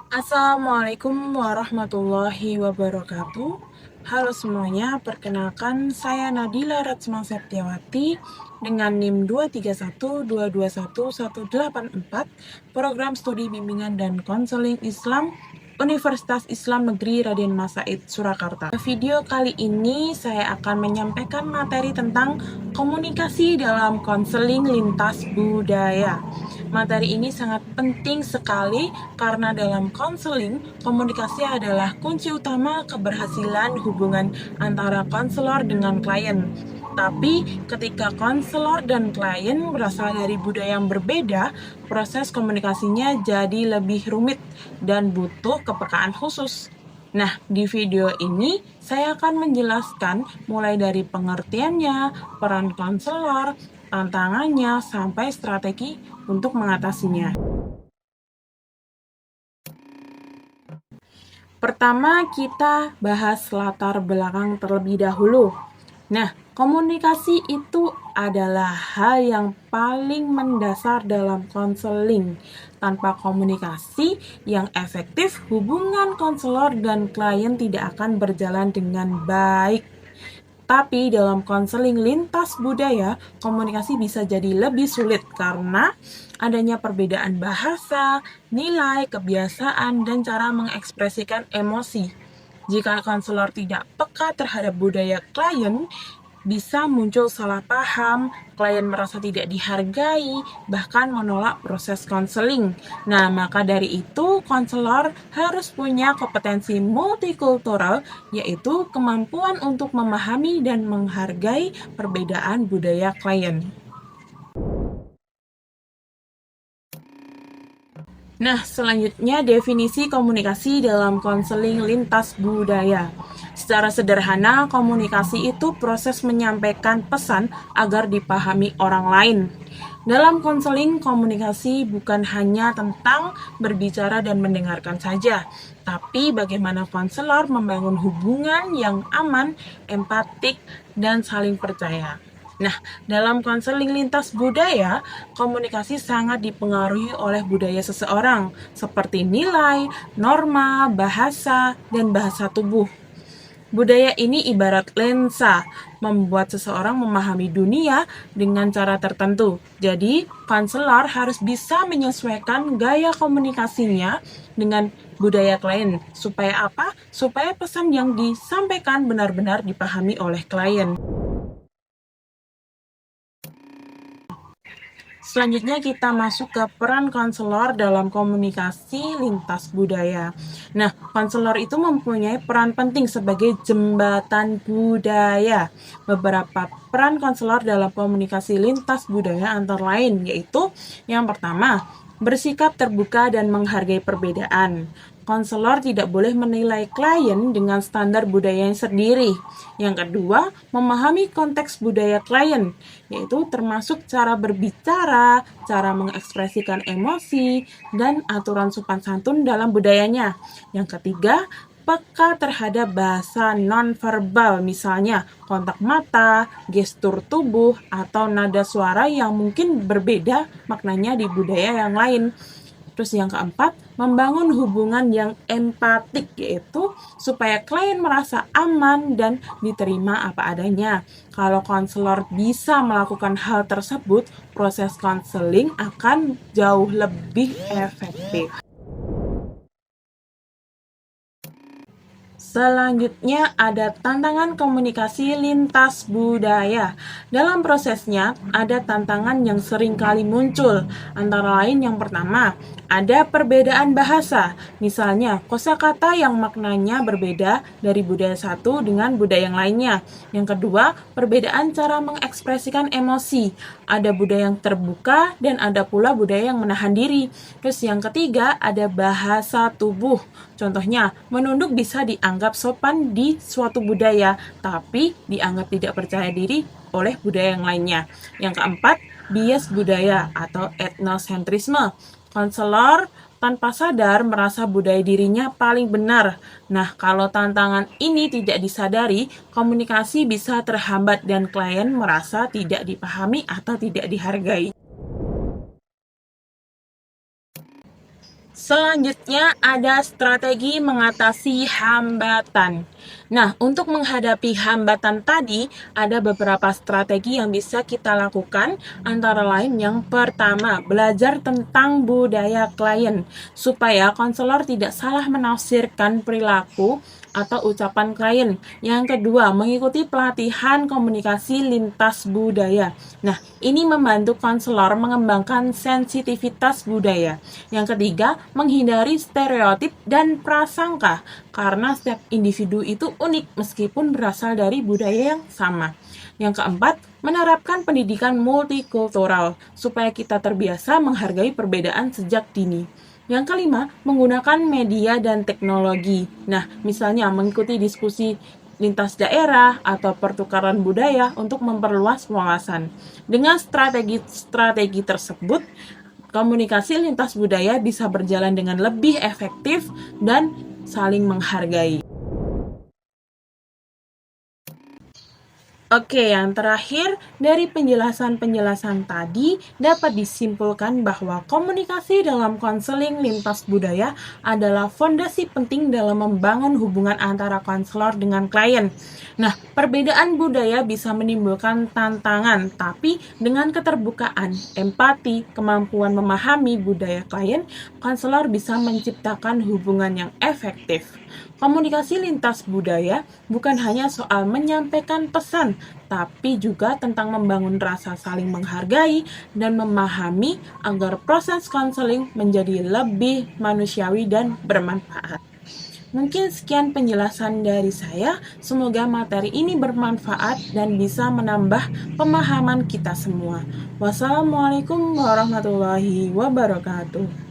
Assalamualaikum warahmatullahi wabarakatuh. Halo semuanya, perkenalkan saya Nadila Ratsma Septiawati dengan NIM 231221184, Program Studi Bimbingan dan Konseling Islam Universitas Islam Negeri Raden Mas Said Surakarta. Video kali ini saya akan menyampaikan materi tentang komunikasi dalam konseling lintas budaya. Materi ini sangat penting sekali karena dalam konseling, komunikasi adalah kunci utama keberhasilan hubungan antara konselor dengan klien. Tapi ketika konselor dan klien berasal dari budaya yang berbeda, proses komunikasinya jadi lebih rumit dan butuh kepekaan khusus. Nah, di video ini saya akan menjelaskan mulai dari pengertiannya, peran konselor, tantangannya, sampai strategi untuk mengatasinya. Pertama, kita bahas latar belakang terlebih dahulu. Nah, komunikasi itu adalah hal yang paling mendasar dalam konseling. Tanpa komunikasi yang efektif, hubungan konselor dan klien tidak akan berjalan dengan baik. Tapi dalam konseling lintas budaya, komunikasi bisa jadi lebih sulit karena adanya perbedaan bahasa, nilai, kebiasaan, dan cara mengekspresikan emosi. Jika konselor tidak peka terhadap budaya klien, bisa muncul salah paham, klien merasa tidak dihargai, bahkan menolak proses konseling. Nah, maka dari itu, konselor harus punya kompetensi multikultural, yaitu kemampuan untuk memahami dan menghargai perbedaan budaya klien. Nah, selanjutnya definisi komunikasi dalam konseling lintas budaya. Secara sederhana, komunikasi itu proses menyampaikan pesan agar dipahami orang lain. Dalam konseling, komunikasi bukan hanya tentang berbicara dan mendengarkan saja, tapi bagaimana konselor membangun hubungan yang aman, empatik, dan saling percaya. Nah, dalam konseling lintas budaya, komunikasi sangat dipengaruhi oleh budaya seseorang, seperti nilai, norma, bahasa, dan bahasa tubuh. Budaya ini ibarat lensa, membuat seseorang memahami dunia dengan cara tertentu. Jadi, konselor harus bisa menyesuaikan gaya komunikasinya dengan budaya klien. Supaya apa? Supaya pesan yang disampaikan benar-benar dipahami oleh klien. Selanjutnya kita masuk ke peran konselor dalam komunikasi lintas budaya. Nah, konselor itu mempunyai peran penting sebagai jembatan budaya. Beberapa peran konselor dalam komunikasi lintas budaya antara lain yaitu yang pertama, bersikap terbuka dan menghargai perbedaan. Konselor tidak boleh menilai klien dengan standar budayanya sendiri. Yang kedua, memahami konteks budaya klien, yaitu termasuk cara berbicara, cara mengekspresikan emosi, dan aturan sopan santun dalam budayanya. Yang ketiga, peka terhadap bahasa nonverbal, misalnya kontak mata, gestur tubuh, atau nada suara yang mungkin berbeda maknanya di budaya yang lain. Terus yang keempat, membangun hubungan yang empatik, yaitu supaya klien merasa aman dan diterima apa adanya. Kalau konselor bisa melakukan hal tersebut, proses konseling akan jauh lebih efektif. Selanjutnya ada tantangan komunikasi lintas budaya. Dalam prosesnya ada tantangan yang sering kali muncul. Antara lain yang pertama, ada perbedaan bahasa. Misalnya, kosakata yang maknanya berbeda dari budaya satu dengan budaya yang lainnya. Yang kedua, perbedaan cara mengekspresikan emosi. Ada budaya yang terbuka dan ada pula budaya yang menahan diri. Terus yang ketiga, ada bahasa tubuh. Contohnya, menunduk bisa dianggap sopan di suatu budaya, tapi dianggap tidak percaya diri oleh budaya yang lainnya. Yang keempat, bias budaya atau etnosentrisme. Konselor tanpa sadar merasa budaya dirinya paling benar. Nah, kalau tantangan ini tidak disadari, komunikasi bisa terhambat dan klien merasa tidak dipahami atau tidak dihargai. Selanjutnya ada strategi mengatasi hambatan. Nah, untuk menghadapi hambatan tadi, ada beberapa strategi yang bisa kita lakukan, antara lain yang pertama, belajar tentang budaya klien, supaya konselor tidak salah menafsirkan perilaku atau ucapan klien. Yang kedua, mengikuti pelatihan komunikasi lintas budaya. Nah, ini membantu konselor mengembangkan sensitivitas budaya. Yang ketiga, menghindari stereotip dan prasangka, karena setiap individu itu unik meskipun berasal dari budaya yang sama. Yang keempat, menerapkan pendidikan multikultural, supaya kita terbiasa menghargai perbedaan sejak dini. Yang kelima, menggunakan media dan teknologi. Nah, misalnya mengikuti diskusi lintas daerah atau pertukaran budaya untuk memperluas wawasan. Dengan strategi-strategi tersebut, komunikasi lintas budaya bisa berjalan dengan lebih efektif dan saling menghargai. Oke, yang terakhir, dari penjelasan-penjelasan tadi dapat disimpulkan bahwa komunikasi dalam konseling lintas budaya adalah fondasi penting dalam membangun hubungan antara konselor dengan klien. Nah, perbedaan budaya bisa menimbulkan tantangan, tapi dengan keterbukaan, empati, kemampuan memahami budaya klien, konselor bisa menciptakan hubungan yang efektif. Komunikasi lintas budaya bukan hanya soal menyampaikan pesan, tapi juga tentang membangun rasa saling menghargai dan memahami agar proses konseling menjadi lebih manusiawi dan bermanfaat. Mungkin sekian penjelasan dari saya. Semoga materi ini bermanfaat dan bisa menambah pemahaman kita semua. Wassalamualaikum warahmatullahi wabarakatuh.